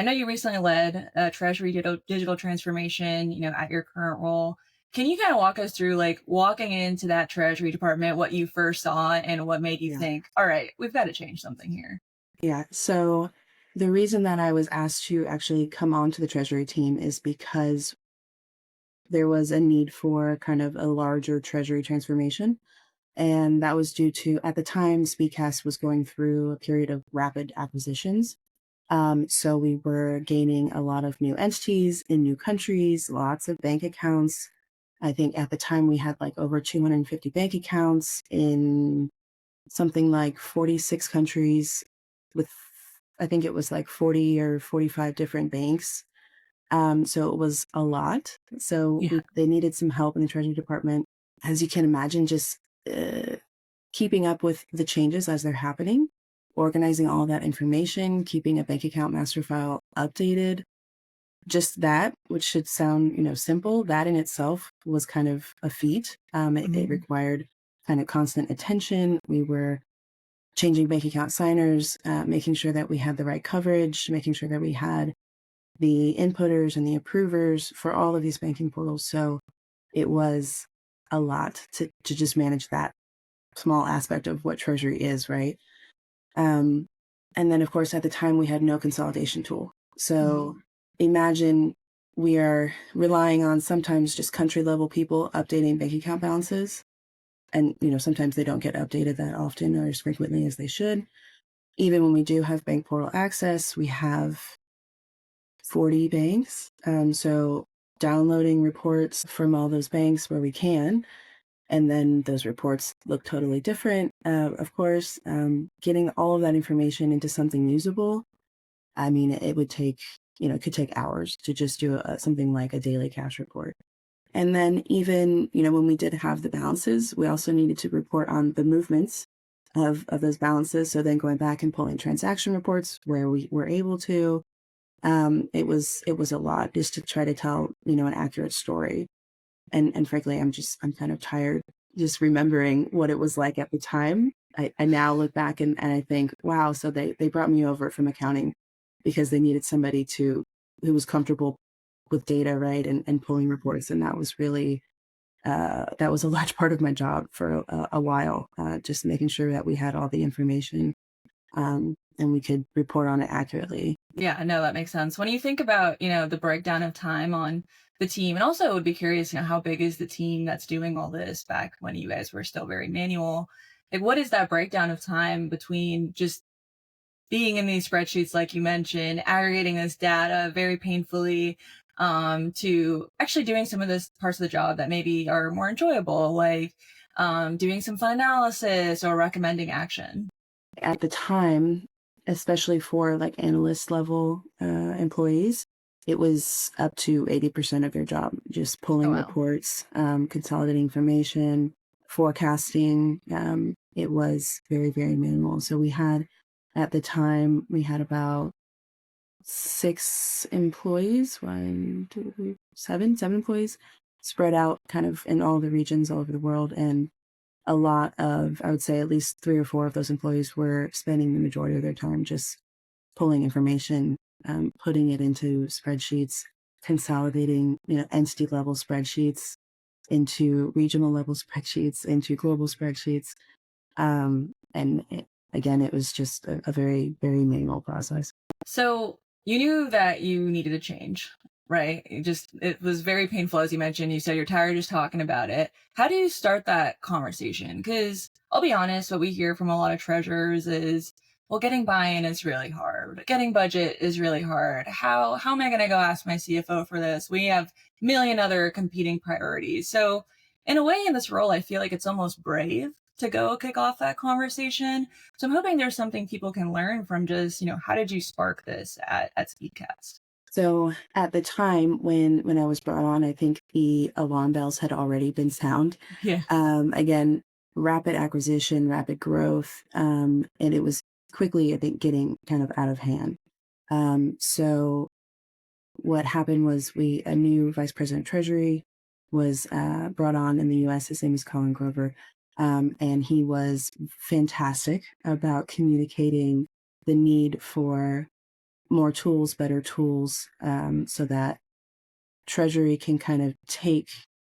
I know you recently led a Treasury digital transformation, at your current role. Can you kind of walk us through, like, walking into that Treasury department, what you first saw and what made you Yeah. think, all right, we've got to change something here? Yeah. So the reason that I was asked to actually come on to the Treasury team is because there was a need for kind of a larger Treasury transformation. And that was due to, at the time, Speedcast was going through a period of rapid acquisitions. So we were gaining a lot of new entities in new countries, lots of bank accounts. I think at the time we had like over 250 bank accounts in something like 46 countries with, I think it was like 40 or 45 different banks. So it was a lot. So Yeah. they needed some help in the Treasury Department. As you can imagine, just uh, keeping up with the changes as they're happening, organizing all that information, keeping a bank account master file updated. Just that, which should sound, simple, that in itself was kind of a feat. It Mhm. required kind of constant attention. We were changing bank account signers, making sure that we had the right coverage, making sure that we had the inputters and the approvers for all of these banking portals. So it was a lot to just manage that small aspect of what Treasury is, right? Um, and then, of course, at the time, we had no consolidation tool. So imagine we are relying on sometimes just country level people updating bank account balances. And, sometimes they don't get updated that often or as frequently as they should. Even when we do have bank portal access, we have 40 banks. So downloading reports from all those banks where we can, and then those reports look totally different. Of course, getting all of that information into something usable, I mean, it would take, it could take hours to just do something like a daily cash report. And then even, when we did have the balances, we also needed to report on the movements of those balances. So then going back and pulling transaction reports where we were able to, it was a lot just to try to tell, an accurate story. And frankly, I'm kind of tired just remembering what it was like at the time. I now look back and I think, wow, so they brought me over from accounting because they needed somebody who was comfortable with data, right? And pulling reports. And that was really, that was a large part of my job for a while, just making sure that we had all the information, and we could report on it accurately. Yeah, no, that makes sense. When you think about, the breakdown of time on the team, and also would be curious, how big is the team that's doing all this back when you guys were still very manual? Like, what is that breakdown of time between just being in these spreadsheets, like you mentioned, aggregating this data very painfully, to actually doing some of those parts of the job that maybe are more enjoyable, like doing some fun analysis or recommending action? At the time, especially for like analyst level employees, it was up to 80% of their job, just Oh, pulling wow. reports, consolidating information, forecasting. It was very, very minimal. So at the time, we had about 6 employees, one, two, three, seven employees spread out kind of in all the regions all over the world. And a lot of, I would say at least 3 or 4 of those employees were spending the majority of their time just pulling information, putting it into spreadsheets, consolidating, entity level spreadsheets into regional level spreadsheets, into global spreadsheets. Again, it was just a very, very manual process. So you knew that you needed a change, right? It was very painful, as you mentioned. You said you're tired just talking about it. How do you start that conversation? Because I'll be honest, what we hear from a lot of treasurers is, well, getting buy-in is really hard. Getting budget is really hard. How am I going to go ask my CFO for this? We have a million other competing priorities. So in a way, in this role, I feel like it's almost brave to go kick off that conversation. So I'm hoping there's something people can learn from just, how did you spark this at Speedcast? So at the time when I was brought on, I think the alarm bells had already been sound. Yeah. Again, rapid acquisition, rapid growth, and it was quickly, I think, getting kind of out of hand. So what happened was a new vice president of treasury was brought on in the U.S. His name is Colin Grover, and he was fantastic about communicating the need for more tools, better tools, so that Treasury can kind of take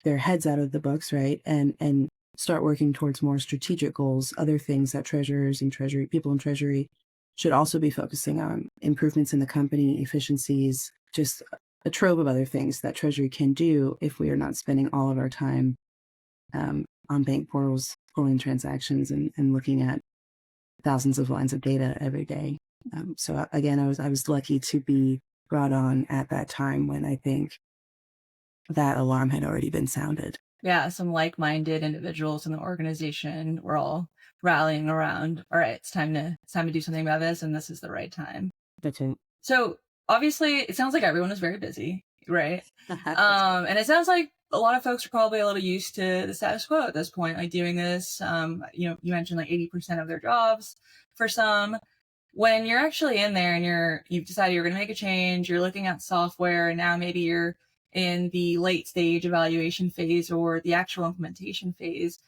their heads out of the books, right? And start working towards more strategic goals, other things that treasurers and treasury people in treasury should also be focusing on, improvements in the company, efficiencies, just a trove of other things that treasury can do if we are not spending all of our time on bank portals, pulling transactions and looking at thousands of lines of data every day. So again, I was lucky to be brought on at that time when I think that alarm had already been sounded. Yeah, some like-minded individuals in the organization were all rallying around, all right, it's time to do something about this, and this is the right time. That's it. So obviously it sounds like everyone is very busy, right? That's it. And it sounds like a lot of folks are probably a little used to the status quo at this point, like doing this. You mentioned like 80% of their jobs for some. When you're actually in there and you've decided you're going to make a change, you're looking at software, and now maybe you're in the late stage evaluation phase or the actual implementation phase,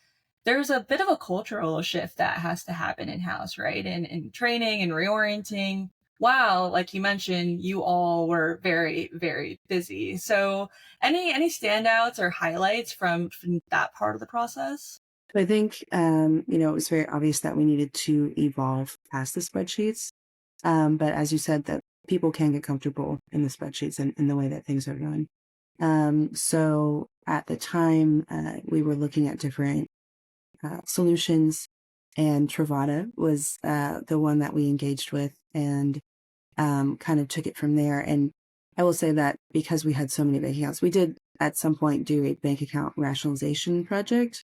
there's a bit of a cultural shift that has to happen in house, right? And training and reorienting. Wow, like you mentioned, you all were very, very busy. So any standouts or highlights from that part of the process? So I think, it was very obvious that we needed to evolve past the spreadsheets. But as you said, that people can get comfortable in the spreadsheets and in the way that things are done. So at the time, we were looking at different solutions, and Trovata was the one that we engaged with and kind of took it from there. And I will say that because we had so many bank accounts, we did at some point do a bank account rationalization project.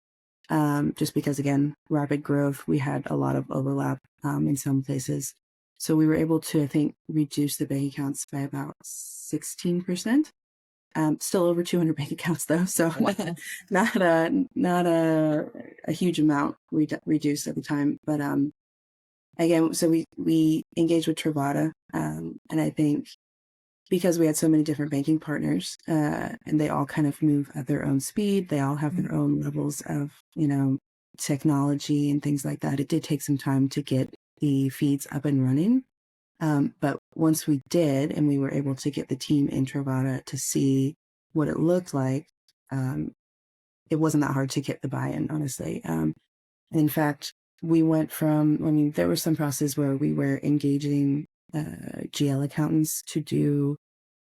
Just because, again, rapid growth, we had a lot of overlap in some places. So we were able to, I think, reduce the bank accounts by about 16%. Still over 200 bank accounts though, so not a huge amount reduced at the time. But again, so we engaged with Trovata, and I think because we had so many different banking partners, and they all kind of move at their own speed, they all have their own levels of technology and things like that. It did take some time to get the feeds up and running. But once we did, and we were able to get the team in Trovata to see what it looked like, it wasn't that hard to get the buy-in, honestly. In fact, we went from, there were some processes where we were engaging GL accountants to do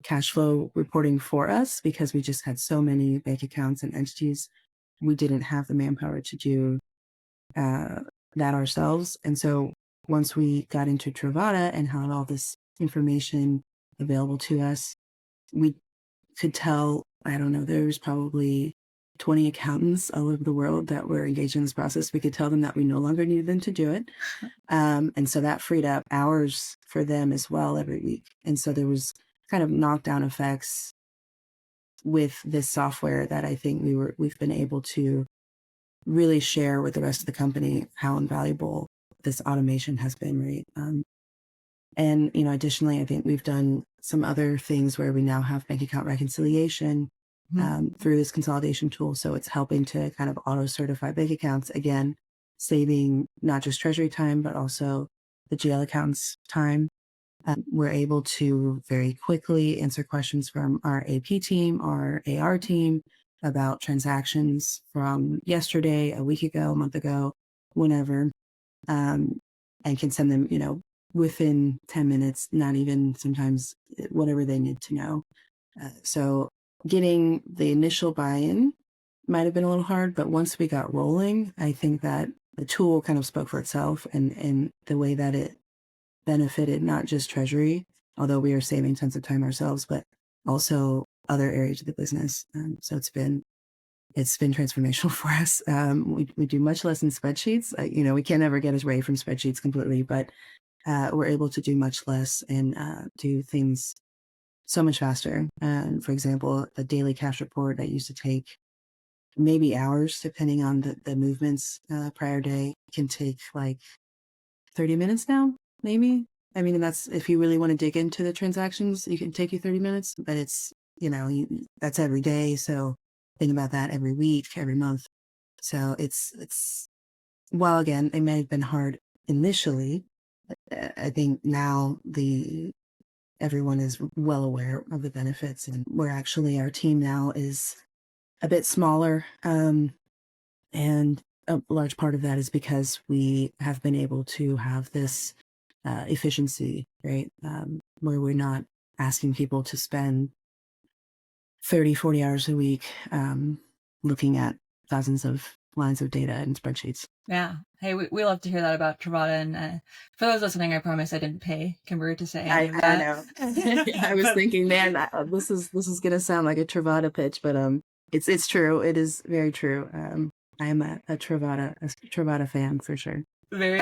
cash flow reporting for us because we just had so many bank accounts and entities. We didn't have the manpower to do that ourselves. And so once we got into Trovata and had all this information available to us, we could tell, I don't know, there was probably 20 accountants all over the world that were engaged in this process. We could tell them that we no longer needed them to do it. And so that freed up hours for them as well every week. And so there was kind of knockdown effects with this software that I think we've been able to really share with the rest of the company how invaluable this automation has been, right? And additionally, I think we've done some other things where we now have bank account reconciliation through this consolidation tool. So it's helping to kind of auto certify bank accounts, again, saving not just treasury time, but also the GL accounts time. We're able to very quickly answer questions from our AP team, our AR team about transactions from yesterday, a week ago, a month ago, whenever, and can send them, within 10 minutes, not even sometimes whatever they need to know. So getting the initial buy-in might have been a little hard, but once we got rolling, I think that the tool kind of spoke for itself and the way that it benefited not just Treasury, although we are saving tons of time ourselves, but also other areas of the business. So it's been transformational for us. We do much less in spreadsheets. We can't ever get away from spreadsheets completely, but we're able to do much less and do things so much faster. And for example, the daily cash report that used to take maybe hours, depending on the movements prior day, can take like 30 minutes now, maybe. That's if you really want to dig into the transactions, you can take you 30 minutes, but it's, that's every day. So think about that every week, every month. So it's, while again, it may have been hard initially, I think now the everyone is well aware of the benefits, and we're actually, our team now is a bit smaller. And a large part of that is because we have been able to have this efficiency, right? Where we're not asking people to spend 30, 40 hours a week looking at thousands of lines of data and spreadsheets. Yeah. Hey, we love to hear that about Trovata. And for those listening, I promise I didn't pay Kimber to say any of that. I know. I was thinking, man, this is gonna sound like a Trovata pitch, but it's true. It is very true. I am a Trovata fan for sure. Very